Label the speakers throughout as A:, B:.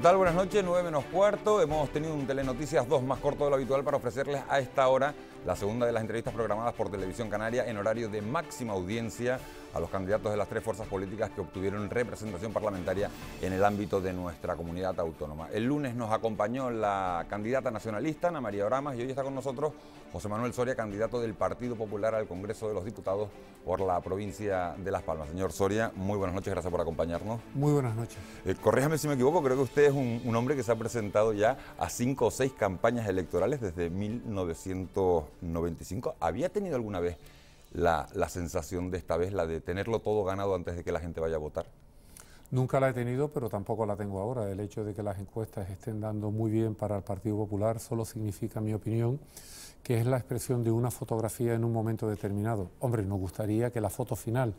A: ¿Qué tal? Buenas noches, 9 menos cuarto. Hemos tenido un Telenoticias 2 más corto de lo habitual para ofrecerles a esta hora la segunda de las entrevistas programadas por Televisión Canaria en horario de máxima audiencia a los candidatos de las tres fuerzas políticas que obtuvieron representación parlamentaria en el ámbito de nuestra comunidad autónoma. El lunes nos acompañó la candidata nacionalista, Ana María Oramas, y hoy está con nosotros José Manuel Soria, candidato del Partido Popular al Congreso de los Diputados por la provincia de Las Palmas. Señor Soria, muy buenas noches, gracias por acompañarnos.
B: Muy buenas noches.
A: Corríjame si me equivoco, creo que usted es un hombre que se ha presentado ya a 5 o 6 campañas electorales desde 1995. ¿Había tenido alguna vez la sensación de esta vez, la de tenerlo todo ganado antes de que la gente vaya a votar?
B: Nunca la he tenido, pero tampoco la tengo ahora. El hecho de que las encuestas estén dando muy bien para el Partido Popular solo significa, en mi opinión, que es la expresión de una fotografía en un momento determinado. Hombre, nos gustaría que la foto final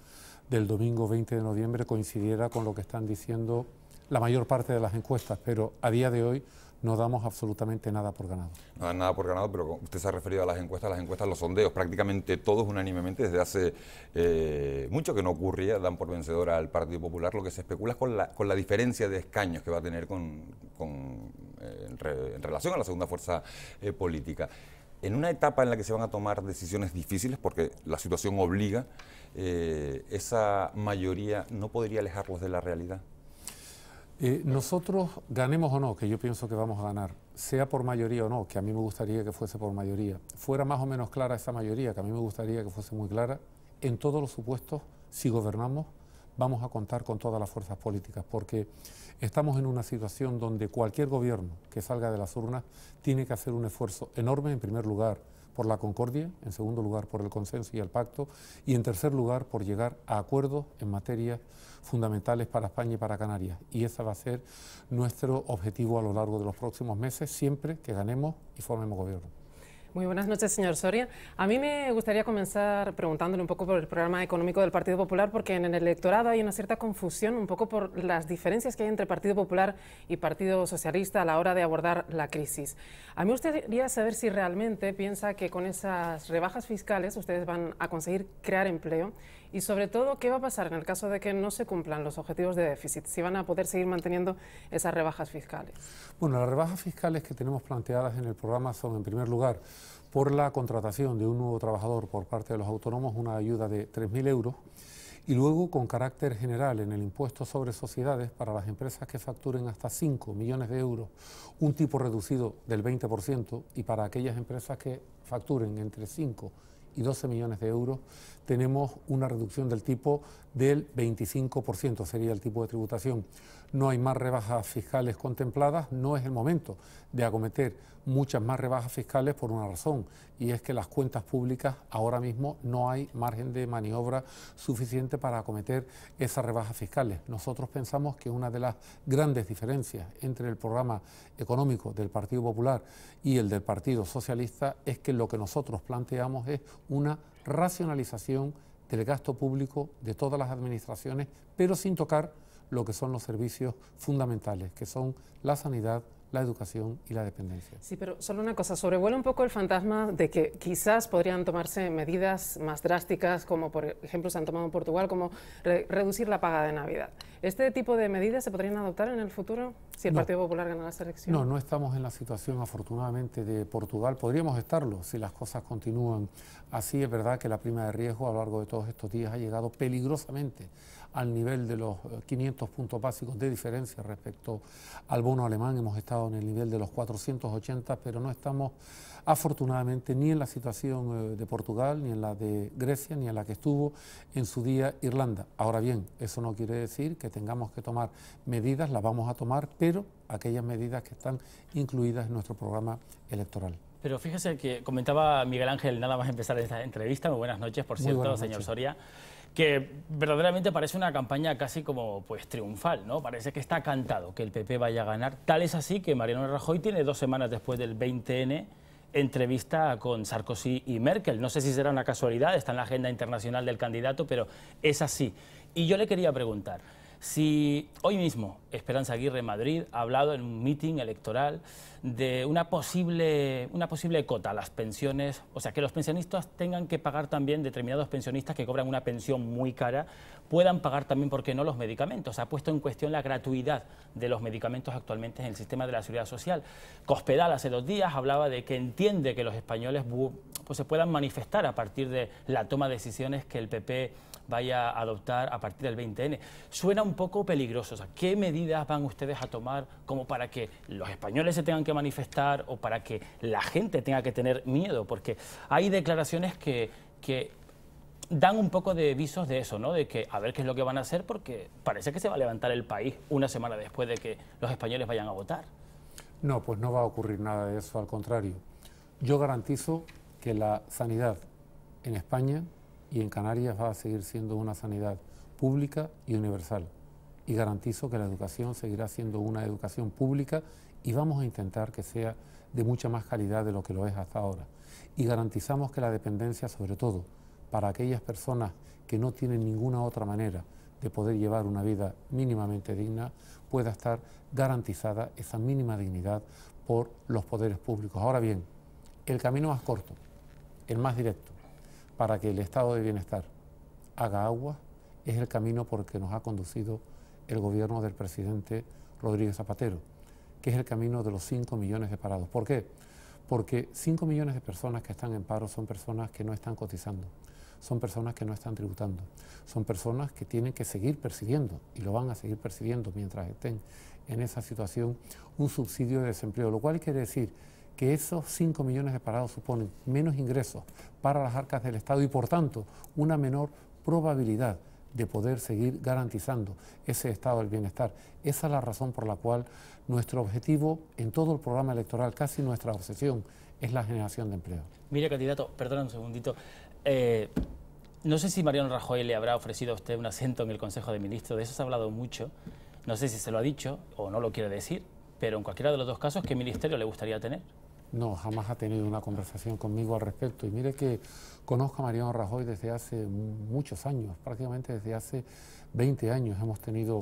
B: del domingo 20 de noviembre coincidiera con lo que están diciendo la mayor parte de las encuestas, pero a día de hoy no damos absolutamente nada por ganado.
A: No dan nada por ganado, pero usted se ha referido a las encuestas, los sondeos, prácticamente todos unánimemente, desde hace mucho que no ocurría, dan por vencedora al Partido Popular. Lo que se especula es con la diferencia de escaños que va a tener en relación a la segunda fuerza política. En una etapa en la que se van a tomar decisiones difíciles, porque la situación obliga, esa mayoría no podría alejarlos de la realidad.
B: Nosotros, ganemos o no, que yo pienso que vamos a ganar, sea por mayoría o no, que a mí me gustaría que fuese por mayoría, fuera más o menos clara esa mayoría, que a mí me gustaría que fuese muy clara, en todos los supuestos, si gobernamos, vamos a contar con todas las fuerzas políticas, porque estamos en una situación donde cualquier gobierno que salga de las urnas tiene que hacer un esfuerzo enorme, en primer lugar, por la concordia, en segundo lugar por el consenso y el pacto, y en tercer lugar por llegar a acuerdos en materias fundamentales para España y para Canarias. Y ese va a ser nuestro objetivo a lo largo de los próximos meses, siempre que ganemos y formemos gobierno.
C: Muy buenas noches, señor Soria. A mí me gustaría comenzar preguntándole un poco por el programa económico del Partido Popular, porque en el electorado hay una cierta confusión, un poco por las diferencias que hay entre Partido Popular y Partido Socialista a la hora de abordar la crisis. A mí me gustaría saber si realmente piensa que con esas rebajas fiscales ustedes van a conseguir crear empleo y, sobre todo, qué va a pasar en el caso de que no se cumplan los objetivos de déficit, si van a poder seguir manteniendo esas rebajas fiscales.
B: Bueno, las rebajas fiscales que tenemos planteadas en el programa son, en primer lugar, por la contratación de un nuevo trabajador por parte de los autónomos, una ayuda de 3.000 euros, y luego, con carácter general, en el impuesto sobre sociedades, para las empresas que facturen hasta 5 millones de euros, un tipo reducido del 20%, y para aquellas empresas que facturen entre 5 y 12 millones de euros, tenemos una reducción del tipo del 25%, sería el tipo de tributación. No hay más rebajas fiscales contempladas, no es el momento de acometer muchas más rebajas fiscales por una razón, y es que las cuentas públicas ahora mismo no hay margen de maniobra suficiente para acometer esas rebajas fiscales. Nosotros pensamos que una de las grandes diferencias entre el programa económico del Partido Popular y el del Partido Socialista es que lo que nosotros planteamos es una racionalización del gasto público de todas las administraciones, pero sin tocar lo que son los servicios fundamentales, que son la sanidad, la educación y la dependencia.
C: Sí, pero solo una cosa, sobrevuela un poco el fantasma de que quizás podrían tomarse medidas más drásticas, como por ejemplo se han tomado en Portugal, como reducir la paga de Navidad. ¿Este tipo de medidas se podrían adoptar en el futuro si el Partido Popular gana las elecciones?
B: No, no estamos en la situación, afortunadamente, de Portugal. Podríamos estarlo si las cosas continúan así. Es verdad que la prima de riesgo a lo largo de todos estos días ha llegado peligrosamente al nivel de los 500 puntos básicos de diferencia respecto al bono alemán. Hemos estado en el nivel de los 480, pero no estamos afortunadamente ni en la situación de Portugal, ni en la de Grecia, ni en la que estuvo en su día Irlanda. Ahora bien, eso no quiere decir que tengamos que tomar medidas, las vamos a tomar, pero aquellas medidas que están incluidas en nuestro programa electoral.
D: Pero fíjese que comentaba Miguel Ángel, nada más empezar esta entrevista, muy buenas noches, por cierto, señor Soria, que verdaderamente parece una campaña casi como pues triunfal, ¿no? Parece que está cantado que el PP vaya a ganar. Tal es así que Mariano Rajoy tiene 2 semanas después del 20N entrevista con Sarkozy y Merkel. No sé si será una casualidad, está en la agenda internacional del candidato, pero es así. Y yo le quería preguntar, si hoy mismo Esperanza Aguirre en Madrid ha hablado en un meeting electoral de una posible cota a las pensiones, o sea, que los pensionistas tengan que pagar también, determinados pensionistas que cobran una pensión muy cara, puedan pagar también, ¿por qué no?, los medicamentos. Ha puesto en cuestión la gratuidad de los medicamentos actualmente en el sistema de la Seguridad Social. Cospedal hace 2 días hablaba de que entiende que los españoles pues, se puedan manifestar a partir de la toma de decisiones que el PP vaya a adoptar a partir del 20N. Suena un poco peligroso. O sea, ¿qué medidas van ustedes a tomar como para que los españoles se tengan que manifestar o para que la gente tenga que tener miedo? Porque hay declaraciones que dan un poco de visos de eso, ¿no? De que a ver qué es lo que van a hacer, porque parece que se va a levantar el país una semana después de que los españoles vayan a votar.
B: No, pues no va a ocurrir nada de eso, al contrario. Yo garantizo que la sanidad en España y en Canarias va a seguir siendo una sanidad pública y universal. Y garantizo que la educación seguirá siendo una educación pública y vamos a intentar que sea de mucha más calidad de lo que lo es hasta ahora. Y garantizamos que la dependencia, sobre todo para aquellas personas que no tienen ninguna otra manera de poder llevar una vida mínimamente digna, pueda estar garantizada esa mínima dignidad por los poderes públicos. Ahora bien, el camino más corto, el más directo, para que el estado de bienestar haga agua, es el camino por el que nos ha conducido el gobierno del presidente Rodríguez Zapatero, que es el camino de los 5 millones de parados. ¿Por qué? Porque 5 millones de personas que están en paro son personas que no están cotizando, son personas que no están tributando, son personas que tienen que seguir percibiendo, y lo van a seguir percibiendo mientras estén en esa situación, un subsidio de desempleo, lo cual quiere decir que esos 5 millones de parados suponen menos ingresos para las arcas del Estado y, por tanto, una menor probabilidad de poder seguir garantizando ese estado del bienestar. Esa es la razón por la cual nuestro objetivo en todo el programa electoral, casi nuestra obsesión, es la generación de empleo.
D: Mire, candidato, perdona un segundito. No sé si Mariano Rajoy le habrá ofrecido a usted un asiento en el Consejo de Ministros, de eso se ha hablado mucho. No sé si se lo ha dicho o no lo quiere decir, pero en cualquiera de los dos casos, ¿qué ministerio le gustaría tener?
B: No, jamás ha tenido una conversación conmigo al respecto. Y mire que conozco a Mariano Rajoy desde hace muchos años, prácticamente desde hace 20 años. Hemos tenido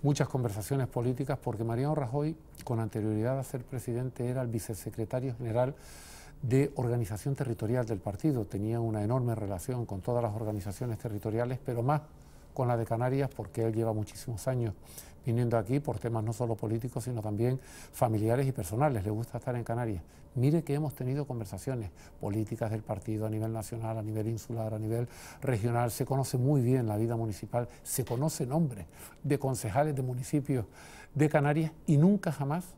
B: muchas conversaciones políticas porque Mariano Rajoy, con anterioridad a ser presidente, era el vicesecretario general de organización territorial del partido. Tenía una enorme relación con todas las organizaciones territoriales, pero más con la de Canarias, porque él lleva muchísimos años viniendo aquí por temas no solo políticos, sino también familiares y personales. Le gusta estar en Canarias. Mire que hemos tenido conversaciones políticas del partido a nivel nacional, a nivel insular, a nivel regional. Se conoce muy bien la vida municipal, se conoce nombres de concejales de municipios de Canarias y nunca jamás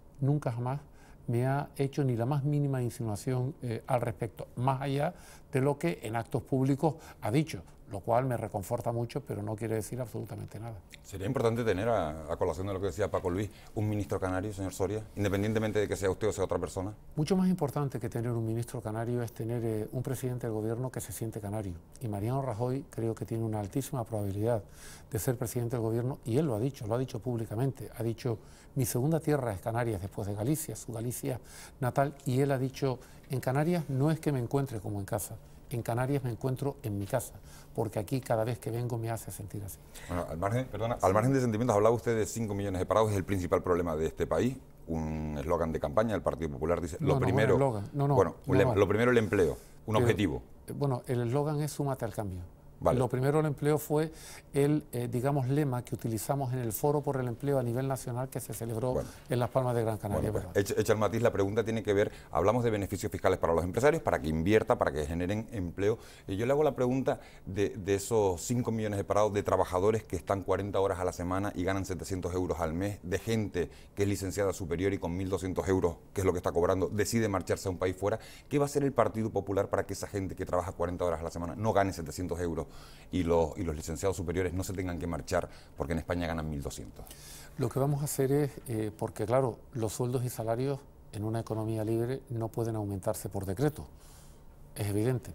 B: me ha hecho ni la más mínima insinuación al respecto, más allá de lo que en actos públicos ha dicho, lo cual me reconforta mucho, pero no quiere decir absolutamente nada.
A: ¿Sería importante tener, a colación de lo que decía Paco Luis, un ministro canario, señor Soria, independientemente de que sea usted o sea otra persona?
B: Mucho más importante que tener un ministro canario es tener un presidente del gobierno que se siente canario. Y Mariano Rajoy creo que tiene una altísima probabilidad de ser presidente del gobierno, y él lo ha dicho públicamente. Ha dicho, mi segunda tierra es Canarias después de Galicia, su Galicia natal, y él ha dicho, en Canarias no es que me encuentre como en casa, en Canarias me encuentro en mi casa, porque aquí cada vez que vengo me hace sentir así.
A: Bueno, al margen de sentimientos, hablaba usted de 5 millones de parados, es el principal problema de este país. Un eslogan de campaña del Partido Popular dice, lo primero el empleo, un objetivo.
B: Bueno, el eslogan es súmate al cambio.
A: Vale.
B: Lo primero el empleo fue el, digamos, lema que utilizamos en el Foro por el Empleo a nivel nacional que se celebró en Las Palmas de Gran Canaria.
A: Bueno, hecha el matiz, la pregunta tiene que ver, hablamos de beneficios fiscales para los empresarios, para que invierta, para que generen empleo. Y yo le hago la pregunta de esos 5 millones de parados, de trabajadores que están 40 horas a la semana y ganan 700 euros al mes, de gente que es licenciada superior y con 1.200 euros, que es lo que está cobrando, decide marcharse a un país fuera. ¿Qué va a hacer el Partido Popular para que esa gente que trabaja 40 horas a la semana no gane 700 euros? Y los licenciados superiores no se tengan que marchar porque en España ganan 1.200.
B: Lo que vamos a hacer es, porque claro, los sueldos y salarios en una economía libre no pueden aumentarse por decreto, es evidente.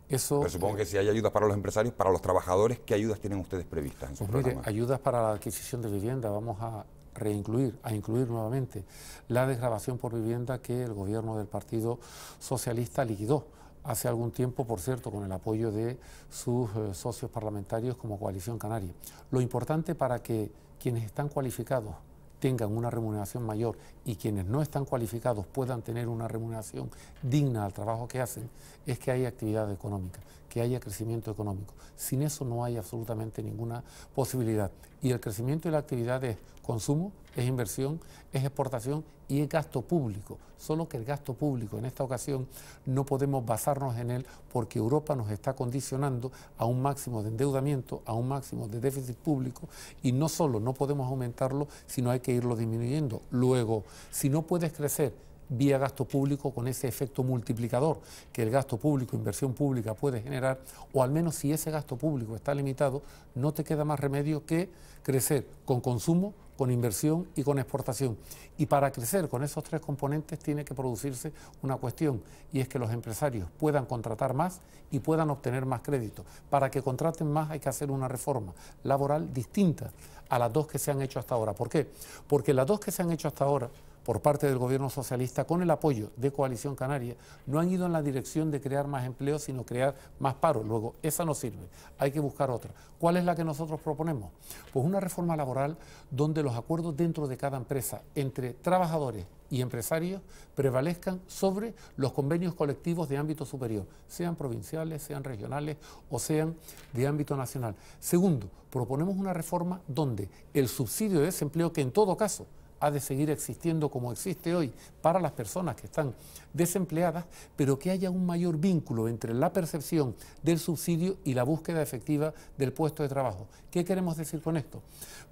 B: Eso,
A: pero supongo que si hay ayudas para los empresarios, para los trabajadores, ¿qué ayudas tienen ustedes previstas en sus programas?
B: Mire, ayudas para la adquisición de vivienda, vamos a incluir nuevamente la desgravación por vivienda que el gobierno del Partido Socialista liquidó hace algún tiempo, por cierto, con el apoyo de sus socios parlamentarios como Coalición Canaria. Lo importante para que quienes están cualificados tengan una remuneración mayor y quienes no están cualificados puedan tener una remuneración digna al trabajo que hacen, es que haya actividad económica, que haya crecimiento económico. Sin eso no hay absolutamente ninguna posibilidad. Y el crecimiento y la actividad es consumo, es inversión, es exportación y es gasto público. Solo que el gasto público en esta ocasión no podemos basarnos en él porque Europa nos está condicionando a un máximo de endeudamiento, a un máximo de déficit público, y no solo no podemos aumentarlo, sino hay que irlo disminuyendo. Luego, si no puedes crecer vía gasto público con ese efecto multiplicador que el gasto público, inversión pública puede generar, o al menos si ese gasto público está limitado, no te queda más remedio que crecer con consumo, con inversión y con exportación. Y para crecer con esos tres componentes tiene que producirse una cuestión, y es que los empresarios puedan contratar más y puedan obtener más crédito. Para que contraten más hay que hacer una reforma laboral distinta a las dos que se han hecho hasta ahora. ¿Por qué? Porque las dos que se han hecho hasta ahora por parte del gobierno socialista, con el apoyo de Coalición Canaria, no han ido en la dirección de crear más empleo, sino crear más paro. Luego, esa no sirve, hay que buscar otra. ¿Cuál es la que nosotros proponemos? Pues una reforma laboral donde los acuerdos dentro de cada empresa entre trabajadores y empresarios prevalezcan sobre los convenios colectivos de ámbito superior, sean provinciales, sean regionales o sean de ámbito nacional. Segundo, proponemos una reforma donde el subsidio de desempleo, que en todo caso ha de seguir existiendo como existe hoy para las personas que están desempleadas, pero que haya un mayor vínculo entre la percepción del subsidio y la búsqueda efectiva del puesto de trabajo. ¿Qué queremos decir con esto?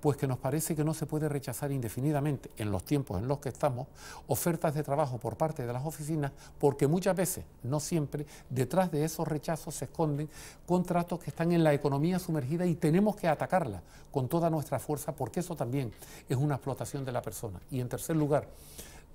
B: Pues que nos parece que no se puede rechazar indefinidamente, en los tiempos en los que estamos, ofertas de trabajo por parte de las oficinas, porque muchas veces, no siempre, detrás de esos rechazos se esconden contratos que están en la economía sumergida y tenemos que atacarla con toda nuestra fuerza, porque eso también es una explotación de la persona. Y en tercer lugar,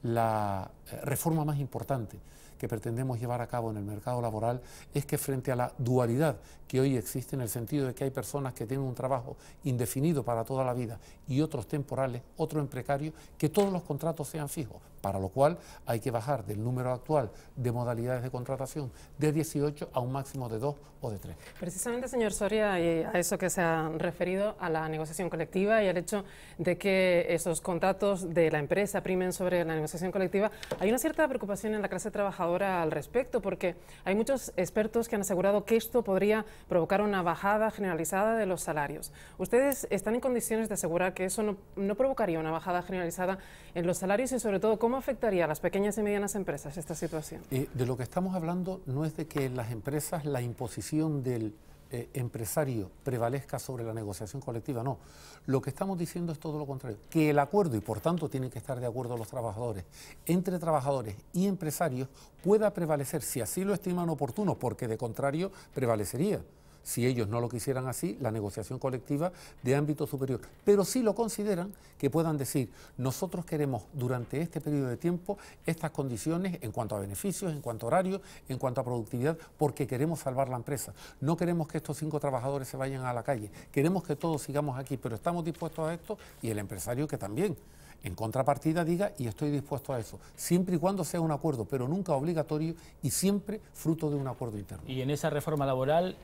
B: la reforma más importante que pretendemos llevar a cabo en el mercado laboral es que frente a la dualidad que hoy existe, en el sentido de que hay personas que tienen un trabajo indefinido para toda la vida y otros temporales, otros en precario, que todos los contratos sean fijos, para lo cual hay que bajar del número actual de modalidades de contratación de 18 a un máximo de 2 o de 3.
C: Precisamente, señor Soria, a eso que se ha referido, a la negociación colectiva y al hecho de que esos contratos de la empresa primen sobre la negociación colectiva, hay una cierta preocupación en la clase trabajadora al respecto, porque hay muchos expertos que han asegurado que esto podría provocar una bajada generalizada de los salarios. ¿Ustedes están en condiciones de asegurar que eso no provocaría una bajada generalizada en los salarios y, sobre todo, cómo afectaría a las pequeñas y medianas empresas esta situación?
B: De lo que estamos hablando no es de que en las empresas la imposición del empresario prevalezca sobre la negociación colectiva, no. Lo que estamos diciendo es todo lo contrario, que el acuerdo, y por tanto tienen que estar de acuerdo los trabajadores, entre trabajadores y empresarios pueda prevalecer, si así lo estiman oportuno, porque de contrario prevalecería, si ellos no lo quisieran así, la negociación colectiva de ámbito superior. Pero si lo consideran, que puedan decir, nosotros queremos durante este periodo de tiempo estas condiciones en cuanto a beneficios, en cuanto a horarios, en cuanto a productividad, porque queremos salvar la empresa. No queremos que estos 5 trabajadores se vayan a la calle, queremos que todos sigamos aquí, pero estamos dispuestos a esto, y el empresario que también, en contrapartida, diga, y estoy dispuesto a eso, siempre y cuando sea un acuerdo, pero nunca obligatorio y siempre fruto de un acuerdo interno.
D: ¿Y en esa reforma laboral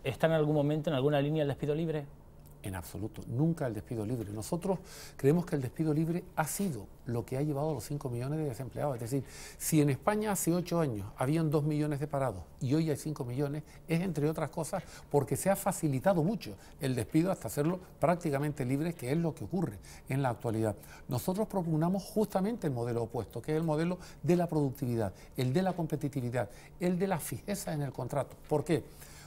D: está en algún momento, en alguna línea, el despido libre?
B: En absoluto, nunca el despido libre. Nosotros creemos que el despido libre ha sido lo que ha llevado a los 5 millones de desempleados. Es decir, si en España hace 8 años habían 2 millones de parados y hoy hay 5 millones, es entre otras cosas porque se ha facilitado mucho el despido hasta hacerlo prácticamente libre, que es lo que ocurre en la actualidad. Nosotros propugnamos justamente el modelo opuesto, que es el modelo de la productividad, el de la competitividad, el de la fijeza en el contrato. ¿Por qué?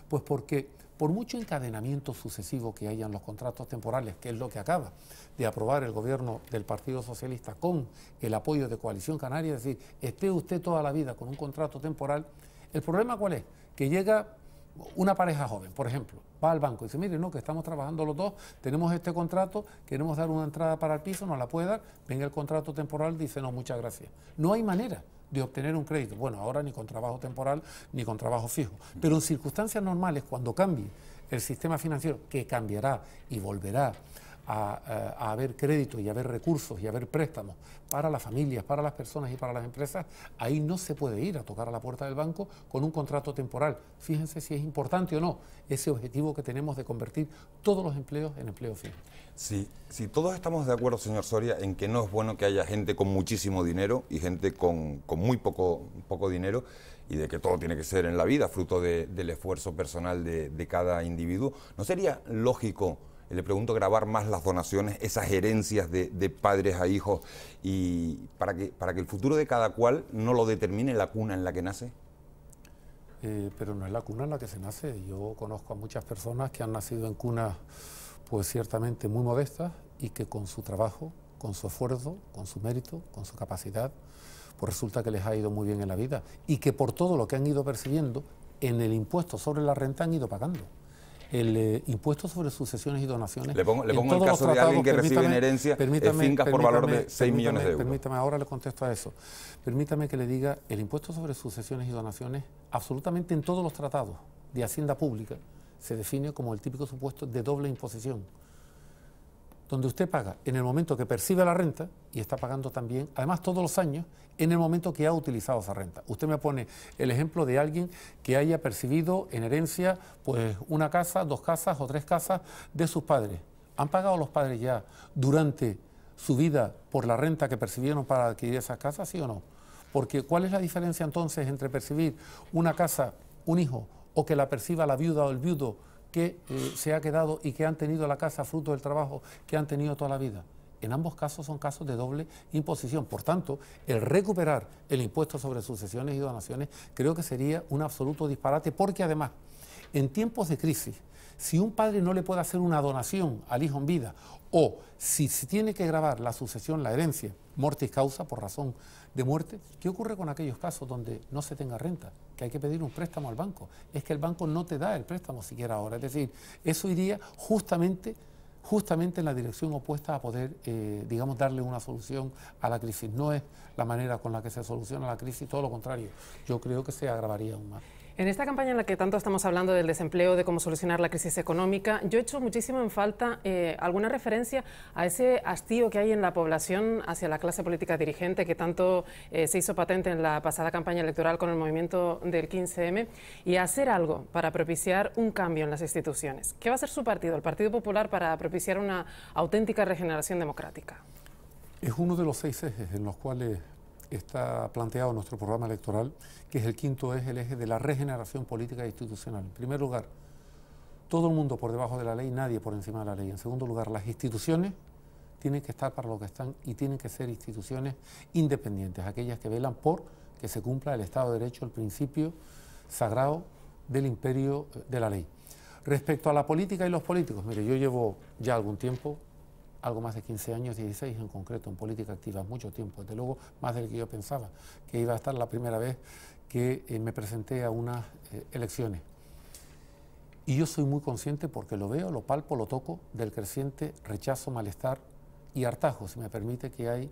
B: Pues porque por mucho encadenamiento sucesivo que haya en los contratos temporales, que es lo que acaba de aprobar el gobierno del Partido Socialista con el apoyo de Coalición Canaria, es decir, esté usted toda la vida con un contrato temporal, ¿el problema cuál es? Que llega una pareja joven, por ejemplo, va al banco y dice, mire, no, que estamos trabajando los dos, tenemos este contrato, queremos dar una entrada para el piso, nos la puede dar, venga el contrato temporal, dice, no, muchas gracias. No hay manera de obtener un crédito. Bueno, ahora ni con trabajo temporal ni con trabajo fijo. Pero en circunstancias normales, cuando cambie el sistema financiero, que cambiará y volverá a haber créditos y a haber recursos y a haber préstamos para las familias, para las personas y para las empresas, ahí no se puede ir a tocar a la puerta del banco con un contrato temporal. Fíjense si es importante o no ese objetivo que tenemos de convertir todos los empleos en empleo fijo.
A: Sí, todos estamos de acuerdo, señor Soria, en que no es bueno que haya gente con muchísimo dinero y gente con muy poco dinero, y de que todo tiene que ser en la vida fruto del esfuerzo personal de cada individuo. ¿No sería lógico, le pregunto, gravar más las donaciones, esas herencias de padres a hijos, y para que el futuro de cada cual no lo determine la cuna en la que nace?
B: Pero no es la cuna en la que se nace. Yo conozco a muchas personas que han nacido en cunas pues ciertamente muy modestas y que con su trabajo, con su esfuerzo, con su mérito, con su capacidad, pues resulta que les ha ido muy bien en la vida y que por todo lo que han ido percibiendo en el impuesto sobre la renta han ido pagando. El impuesto sobre sucesiones y donaciones...
A: Le pongo el caso de alguien que recibe en herencia fincas por valor de 6 millones de euros.
B: Permítame, ahora le contesto a eso. Permítame que le diga, el impuesto sobre sucesiones y donaciones, absolutamente en todos los tratados de Hacienda Pública, se define como el típico supuesto de doble imposición, donde usted paga en el momento que percibe la renta y está pagando también, además todos los años, en el momento que ha utilizado esa renta. Usted me pone el ejemplo de alguien que haya percibido en herencia pues una casa, 2 casas o 3 casas de sus padres. ¿Han pagado los padres ya durante su vida por la renta que percibieron para adquirir esas casas, sí o no? Porque ¿cuál es la diferencia entonces entre percibir una casa, un hijo, o que la perciba la viuda o el viudo que se ha quedado y que han tenido la casa fruto del trabajo que han tenido toda la vida? En ambos casos son casos de doble imposición. Por tanto, el recuperar el impuesto sobre sucesiones y donaciones creo que sería un absoluto disparate, porque además, en tiempos de crisis, si un padre no le puede hacer una donación al hijo en vida, o si se tiene que gravar la sucesión, la herencia, mortis causa, por razón de muerte, ¿qué ocurre con aquellos casos donde no se tenga renta? Que hay que pedir un préstamo al banco. Es que el banco no te da el préstamo siquiera ahora. Es decir, eso iría justamente en la dirección opuesta a poder, digamos, darle una solución a la crisis. No es la manera con la que se soluciona la crisis, todo lo contrario. Yo creo que se agravaría aún más.
C: En esta campaña en la que tanto estamos hablando del desempleo, de cómo solucionar la crisis económica, yo he hecho muchísimo en falta alguna referencia a ese hastío que hay en la población hacia la clase política dirigente, que tanto se hizo patente en la pasada campaña electoral con el movimiento del 15M, y a hacer algo para propiciar un cambio en las instituciones. ¿Qué va a hacer su partido, el Partido Popular, para propiciar una auténtica regeneración democrática?
B: Es uno de los 6 ejes en los cuales está planteado nuestro programa electoral, que es el quinto eje, el eje de la regeneración política e institucional. En primer lugar, todo el mundo por debajo de la ley, nadie por encima de la ley. En segundo lugar, las instituciones tienen que estar para lo que están y tienen que ser instituciones independientes, aquellas que velan por que se cumpla el Estado de Derecho, el principio sagrado del imperio de la ley. Respecto a la política y los políticos, mire, yo llevo ya algún tiempo, algo más de 15 años, 16 en concreto, en política activa, mucho tiempo, desde luego más del que yo pensaba, que iba a estar la primera vez que me presenté a unas elecciones. Y yo soy muy consciente, porque lo veo, lo palpo, lo toco, del creciente rechazo, malestar y hartazgo, si me permite, que hay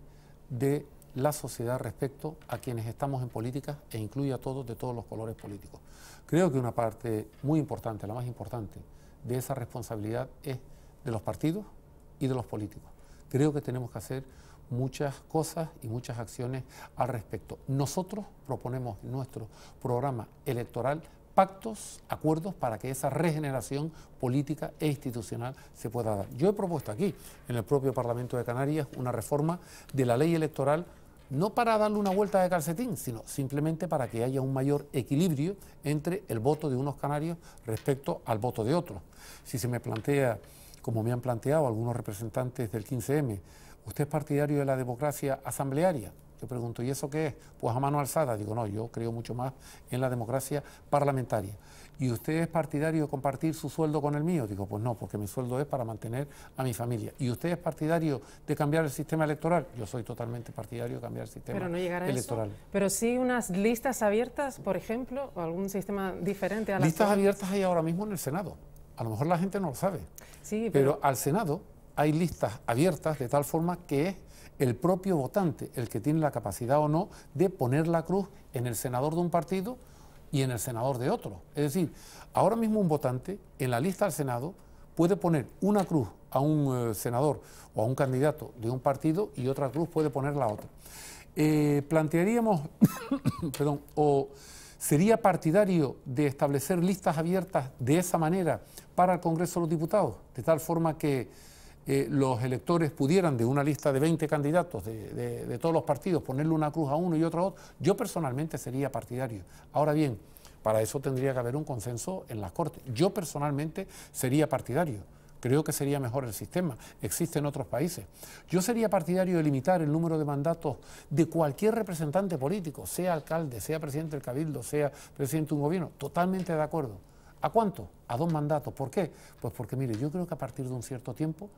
B: de la sociedad respecto a quienes estamos en política, e incluye a todos, de todos los colores políticos. Creo que una parte muy importante, la más importante, de esa responsabilidad es de los partidos y de los políticos. Creo que tenemos que hacer muchas cosas y muchas acciones al respecto. Nosotros proponemos en nuestro programa electoral pactos, acuerdos para que esa regeneración política e institucional se pueda dar. Yo he propuesto aquí, en el propio Parlamento de Canarias, una reforma de la ley electoral, no para darle una vuelta de calcetín, sino simplemente para que haya un mayor equilibrio entre el voto de unos canarios respecto al voto de otros. Si se me plantea, como me han planteado algunos representantes del 15M, ¿usted es partidario de la democracia asamblearia? Yo pregunto, ¿y eso qué es? Pues a mano alzada. Digo, no, yo creo mucho más en la democracia parlamentaria. ¿Y usted es partidario de compartir su sueldo con el mío? Digo, pues no, porque mi sueldo es para mantener a mi familia. ¿Y usted es partidario de cambiar el sistema electoral? Yo soy totalmente partidario de cambiar el sistema electoral.
C: Pero sí unas listas abiertas, por ejemplo, o algún sistema diferente a las
B: listas abiertas hay ahora mismo en el Senado. A lo mejor la gente no lo sabe.
C: Sí,
B: pero al Senado hay listas abiertas de tal forma que es el propio votante el que tiene la capacidad o no de poner la cruz en el senador de un partido y en el senador de otro. Es decir, ahora mismo un votante en la lista al Senado puede poner una cruz a un senador o a un candidato de un partido y otra cruz puede poner la otra. Plantearíamos, perdón, o sería partidario de establecer listas abiertas de esa manera para el Congreso de los Diputados, de tal forma que los electores pudieran de una lista de 20 candidatos de todos los partidos ponerle una cruz a uno y otra a otro. Yo personalmente sería partidario. Ahora bien, para eso tendría que haber un consenso en las Cortes. Yo personalmente sería partidario. Creo que sería mejor el sistema. Existe en otros países. Yo sería partidario de limitar el número de mandatos de cualquier representante político, sea alcalde, sea presidente del Cabildo, sea presidente de un gobierno. Totalmente de acuerdo. ¿A cuánto? A 2 mandatos. ¿Por qué? Pues porque, mire, yo creo que a partir de un cierto tiempo,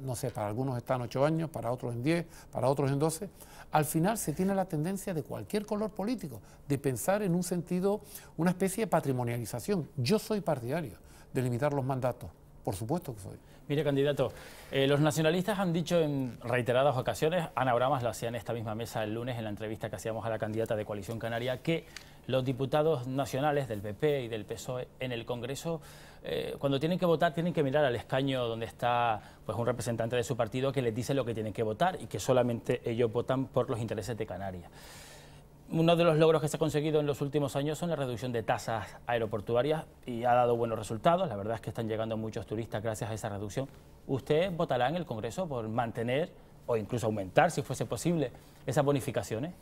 B: no sé, para algunos están 8 años, para otros en 10, para otros en 12, al final se tiene la tendencia de cualquier color político, de pensar en un sentido, una especie de patrimonialización. Yo soy partidario de limitar los mandatos. Por supuesto que soy.
D: Mire, candidato, los nacionalistas han dicho en reiteradas ocasiones, Ana Bramas lo hacía en esta misma mesa el lunes en la entrevista que hacíamos a la candidata de Coalición Canaria, que los diputados nacionales del PP y del PSOE en el Congreso, cuando tienen que votar, tienen que mirar al escaño donde está pues, un representante de su partido que les dice lo que tienen que votar y que solamente ellos votan por los intereses de Canarias. Uno de los logros que se ha conseguido en los últimos años son la reducción de tasas aeroportuarias y ha dado buenos resultados. La verdad es que están llegando muchos turistas gracias a esa reducción. ¿Usted votará en el Congreso por mantener o incluso aumentar, si fuese posible, esas bonificaciones?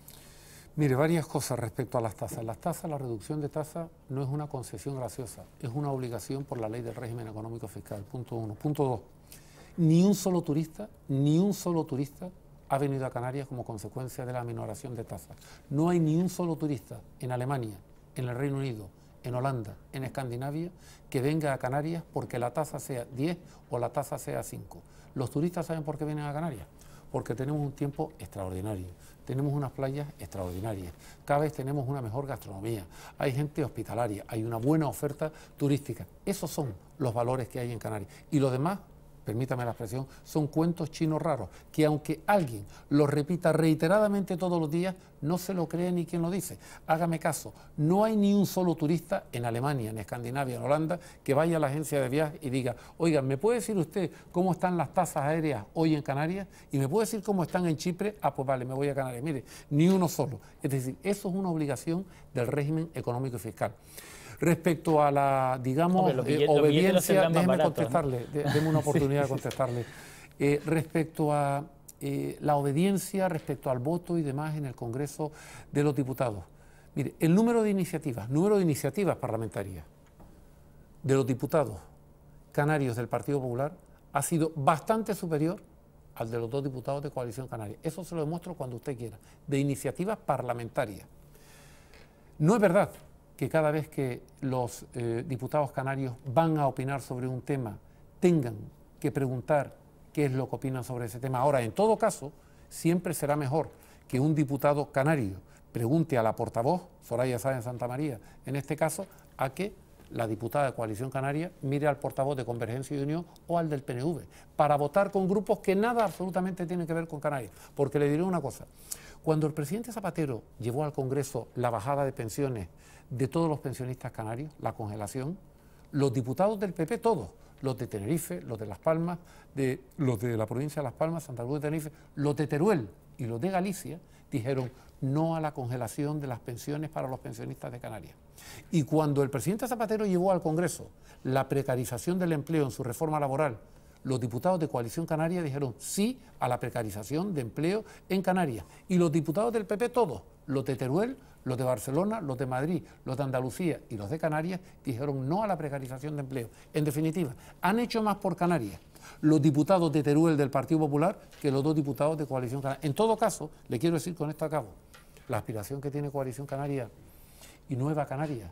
B: Mire, varias cosas respecto a las tasas. Las tasas, la reducción de tasas no es una concesión graciosa, es una obligación por la ley del régimen económico fiscal. Punto 1. Punto 2. Ni un solo turista ha venido a Canarias como consecuencia de la aminoración de tasas. No hay ni un solo turista en Alemania, en el Reino Unido, en Holanda, en Escandinavia, que venga a Canarias porque la tasa sea 10 o la tasa sea 5. Los turistas ¿saben por qué vienen a Canarias? Porque tenemos un tiempo extraordinario, tenemos unas playas extraordinarias, cada vez tenemos una mejor gastronomía, hay gente hospitalaria, hay una buena oferta turística. Esos son los valores que hay en Canarias. Y lo demás, permítame la expresión, son cuentos chinos raros, que aunque alguien los repita reiteradamente todos los días, no se lo cree ni quien lo dice. Hágame caso, no hay ni un solo turista en Alemania, en Escandinavia, en Holanda, que vaya a la agencia de viajes y diga, oiga, ¿me puede decir usted cómo están las tasas aéreas hoy en Canarias? ¿Y me puede decir cómo están en Chipre? Ah, pues vale, me voy a Canarias. Mire, ni uno solo. Es decir, eso es una obligación del régimen económico y fiscal. Respecto a la, digamos, obediencia, déjeme contestarle, déme una oportunidad de contestarle. Respecto a la obediencia, respecto al voto y demás en el Congreso de los Diputados. Mire, el número de iniciativas parlamentarias de los diputados canarios del Partido Popular ha sido bastante superior al de los 2 diputados de Coalición Canaria. Eso se lo demuestro cuando usted quiera, de iniciativas parlamentarias. No es verdad que cada vez que los diputados canarios van a opinar sobre un tema, tengan que preguntar qué es lo que opinan sobre ese tema. Ahora, en todo caso, siempre será mejor que un diputado canario pregunte a la portavoz, Soraya Sáenz Santamaría, en este caso, a que la diputada de Coalición Canaria mire al portavoz de Convergencia y Unión o al del PNV, para votar con grupos que nada absolutamente tienen que ver con Canarias. Porque le diré una cosa, cuando el presidente Zapatero llevó al Congreso la bajada de pensiones de todos los pensionistas canarios, la congelación, los diputados del PP, todos, los de Tenerife, los de Las Palmas, los de la provincia de Las Palmas, Santa Cruz de Tenerife, los de Teruel y los de Galicia, dijeron no a la congelación de las pensiones para los pensionistas de Canarias. Y cuando el presidente Zapatero llevó al Congreso la precarización del empleo en su reforma laboral, los diputados de Coalición Canaria dijeron sí a la precarización de empleo en Canarias. Y los diputados del PP todos, los de Teruel, los de Barcelona, los de Madrid, los de Andalucía y los de Canarias, dijeron no a la precarización de empleo. En definitiva, han hecho más por Canarias los diputados de Teruel del Partido Popular que los 2 diputados de Coalición Canaria. En todo caso, le quiero decir con esto a cabo, la aspiración que tiene Coalición Canaria y Nueva Canarias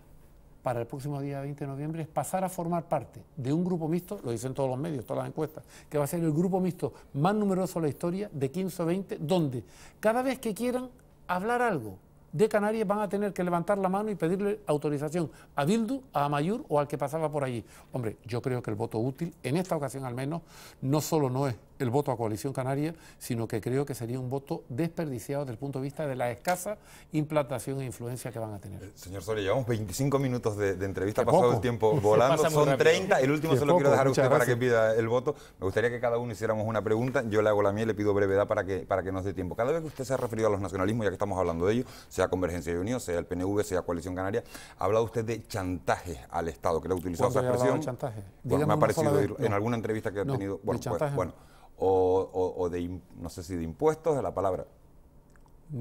B: para el próximo día 20 de noviembre es pasar a formar parte de un grupo mixto, lo dicen todos los medios, todas las encuestas, que va a ser el grupo mixto más numeroso de la historia, de 15 o 20, donde cada vez que quieran hablar algo de Canarias van a tener que levantar la mano y pedirle autorización a Bildu, a Amaiur o al que pasaba por allí. Hombre, yo creo que el voto útil, en esta ocasión al menos, no solo no es el voto a Coalición Canaria, sino que creo que sería un voto desperdiciado desde el punto de vista de la escasa implantación e influencia que van a tener.
A: Señor Soria, llevamos 25 minutos de entrevista, ha
B: Qué
A: pasado
B: poco.
A: el tiempo volando, son 30, el último
B: Qué
A: se lo quiero
B: poco,
A: dejar a
B: muchas
A: usted para que
B: gracias.
A: pida el voto. Me gustaría que cada uno hiciéramos una pregunta, yo le hago la mía y le pido brevedad para que nos dé tiempo. Cada vez que usted se ha referido a los nacionalismos, ya que estamos hablando de ellos, sea Convergencia y Unión, sea el PNV, sea Coalición Canaria, ha hablado usted de chantaje al Estado, que le ha utilizado esa
B: ¿Cuándo he hablado
A: expresión.
B: de chantaje?
A: Bueno,
B: Dígame
A: me ha
B: una sola
A: parecido
B: vez.
A: en
B: No.
A: alguna entrevista que ha
B: No,
A: tenido,
B: de
A: bueno,
B: chantaje no.
A: o de, no sé si de impuestos, de la palabra.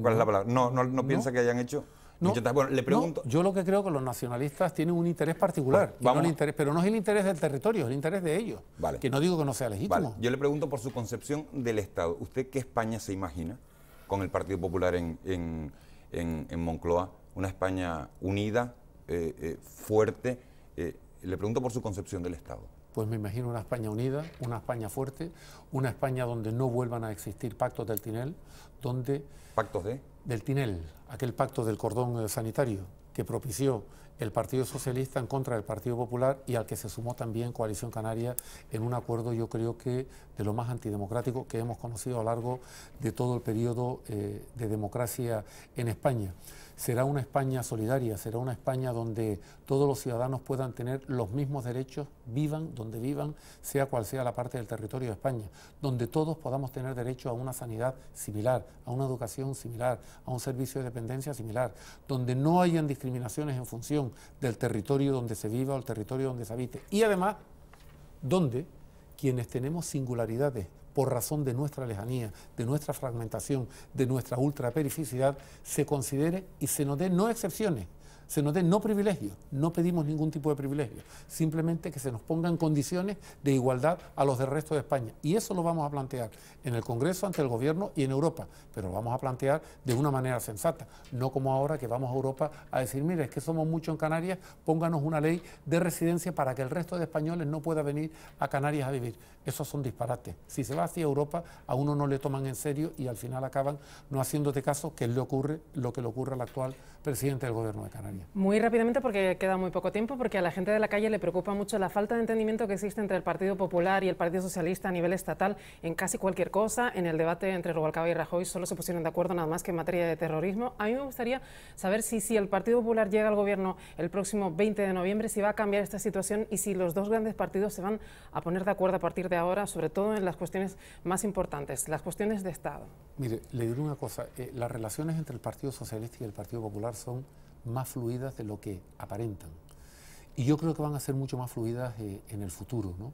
A: ¿Cuál es la palabra? No piensa que hayan hecho
B: No,
A: chantaje. Bueno, le pregunto.
B: no, yo lo que creo que los nacionalistas tienen un interés particular,
A: Pues,
B: y no
A: vamos
B: el
A: a-
B: interés, pero no es el interés del territorio, es el interés de ellos.
A: Vale.
B: Que no digo que no sea
A: Vale,
B: legítimo.
A: yo le pregunto por su concepción del Estado. ¿Usted qué España se imagina con el Partido Popular en Moncloa? Una España unida, fuerte. Le pregunto por su concepción del Estado.
B: Pues me imagino una España unida, una España fuerte, una España donde no vuelvan a existir pactos del Tinel,
A: ¿Pactos de?
B: del Tinel, aquel pacto del cordón sanitario que propició el Partido Socialista en contra del Partido Popular y al que se sumó también Coalición Canaria en un acuerdo, yo creo que de lo más antidemocrático que hemos conocido a lo largo de todo el periodo de democracia en España. Será una España solidaria, será una España donde todos los ciudadanos puedan tener los mismos derechos, vivan donde vivan, sea cual sea la parte del territorio de España, donde todos podamos tener derecho a una sanidad similar, a una educación similar, a un servicio de dependencia similar, donde no hayan discriminaciones en función del territorio donde se viva o el territorio donde se habite. Y además, donde quienes tenemos singularidades por razón de nuestra lejanía, de nuestra fragmentación, de nuestra ultraperificidad, se considere y se nos den no excepciones, se nos den no privilegios, no pedimos ningún tipo de privilegio, simplemente que se nos pongan condiciones de igualdad a los del resto de España. Y eso lo vamos a plantear en el Congreso, ante el Gobierno y en Europa, pero lo vamos a plantear de una manera sensata, no como ahora que vamos a Europa a decir, mire, es que somos muchos en Canarias, pónganos una ley de residencia para que el resto de españoles no pueda venir a Canarias a vivir. Esos son disparates. Si se va hacia Europa, a uno no le toman en serio y al final acaban no haciéndote caso, que lo que le ocurre al actual presidente del Gobierno de Canarias.
C: Muy rápidamente, porque queda muy poco tiempo, porque a la gente de la calle le preocupa mucho la falta de entendimiento que existe entre el Partido Popular y el Partido Socialista a nivel estatal en casi cualquier cosa. En el debate entre Rubalcaba y Rajoy solo se pusieron de acuerdo nada más que en materia de terrorismo. A mí me gustaría saber si el Partido Popular llega al Gobierno el próximo 20 de noviembre, si va a cambiar esta situación y si los dos grandes partidos se van a poner de acuerdo a partir de ahora, sobre todo en las cuestiones más importantes, las cuestiones de Estado.
B: Mire, le diré una cosa, las relaciones entre el Partido Socialista y el Partido Popular son más fluidas de lo que aparentan. Y yo creo que van a ser mucho más fluidas en el futuro, ¿no?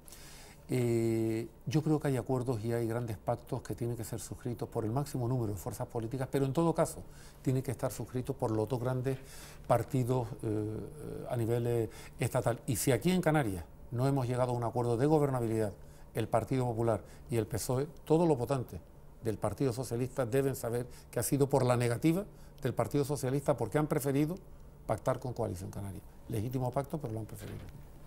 B: Yo creo que hay acuerdos y hay grandes pactos que tienen que ser suscritos por el máximo número de fuerzas políticas, pero en todo caso tienen que estar suscritos por los dos grandes partidos a nivel estatal. Y si aquí en Canarias no hemos llegado a un acuerdo de gobernabilidad, el Partido Popular y el PSOE, todos los votantes del Partido Socialista deben saber que ha sido por la negativa del Partido Socialista porque han preferido pactar con Coalición Canaria. Legítimo pacto, pero lo han preferido.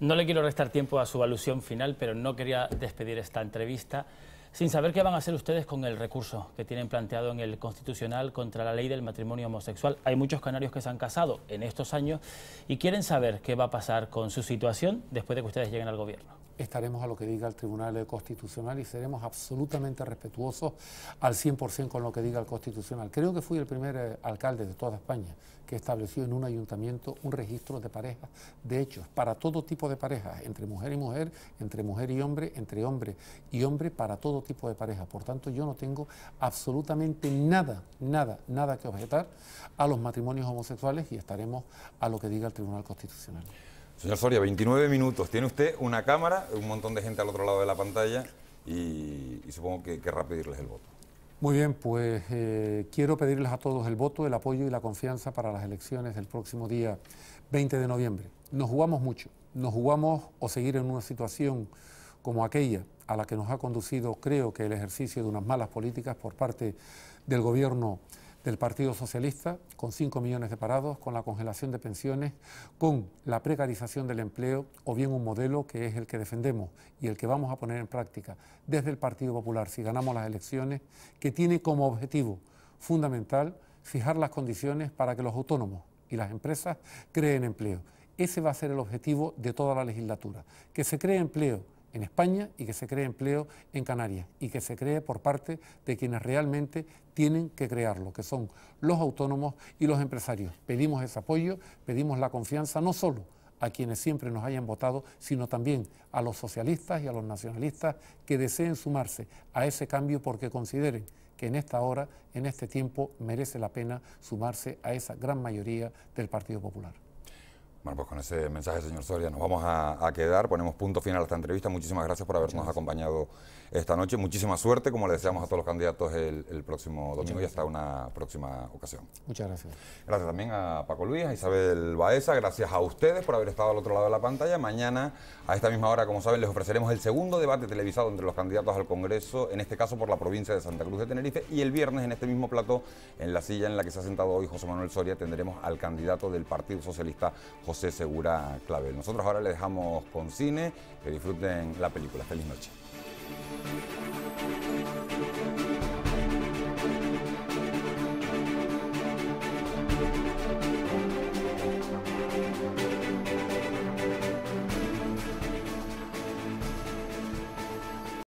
D: No le quiero restar tiempo a su alusión final, pero no quería despedir esta entrevista sin saber qué van a hacer ustedes con el recurso que tienen planteado en el Constitucional contra la ley del matrimonio homosexual. Hay muchos canarios que se han casado en estos años y quieren saber qué va a pasar con su situación después de que ustedes lleguen al Gobierno.
B: Estaremos a lo que diga el Tribunal Constitucional y seremos absolutamente respetuosos al 100% con lo que diga el Constitucional. Creo que fui el primer alcalde de toda España que estableció en un ayuntamiento un registro de parejas, de hechos, para todo tipo de parejas, entre mujer y mujer, entre mujer y hombre, entre hombre y hombre, para todo tipo de parejas. Por tanto, yo no tengo absolutamente nada que objetar a los matrimonios homosexuales y estaremos a lo que diga el Tribunal Constitucional.
A: Señor Soria, 29 minutos. Tiene usted una cámara, un montón de gente al otro lado de la pantalla y supongo que querrá pedirles el voto.
B: Muy bien, pues quiero pedirles a todos el voto, el apoyo y la confianza para las elecciones del próximo día 20 de noviembre. Nos jugamos mucho, nos jugamos o seguir en una situación como aquella a la que nos ha conducido, creo que el ejercicio de unas malas políticas por parte del Gobierno del Partido Socialista, con 5 millones de parados, con la congelación de pensiones, con la precarización del empleo, o bien un modelo que es el que defendemos y el que vamos a poner en práctica desde el Partido Popular si ganamos las elecciones, que tiene como objetivo fundamental fijar las condiciones para que los autónomos y las empresas creen empleo. Ese va a ser el objetivo de toda la legislatura, que se cree empleo en España y que se cree empleo en Canarias y que se cree por parte de quienes realmente tienen que crearlo, que son los autónomos y los empresarios. Pedimos ese apoyo, pedimos la confianza no solo a quienes siempre nos hayan votado, sino también a los socialistas y a los nacionalistas que deseen sumarse a ese cambio porque consideren que en esta hora, en este tiempo, merece la pena sumarse a esa gran mayoría del Partido Popular.
A: Bueno, pues con ese mensaje, señor Soria, nos vamos a quedar, ponemos punto final a esta entrevista. Muchísimas gracias por habernos acompañado esta noche. Muchísima suerte, como le deseamos a todos los candidatos el próximo domingo y hasta una próxima ocasión.
B: Muchas gracias.
A: Gracias también a Paco Luis, a Isabel Baeza, gracias a ustedes por haber estado al otro lado de la pantalla. Mañana, a esta misma hora, como saben, les ofreceremos el segundo debate televisado entre los candidatos al Congreso, en este caso por la provincia de Santa Cruz de Tenerife, y el viernes, en este mismo plató, en la silla en la que se ha sentado hoy José Manuel Soria, tendremos al candidato del Partido Socialista, José Segura Clavel. Nosotros ahora les dejamos con cine, que disfruten la película. Feliz noche.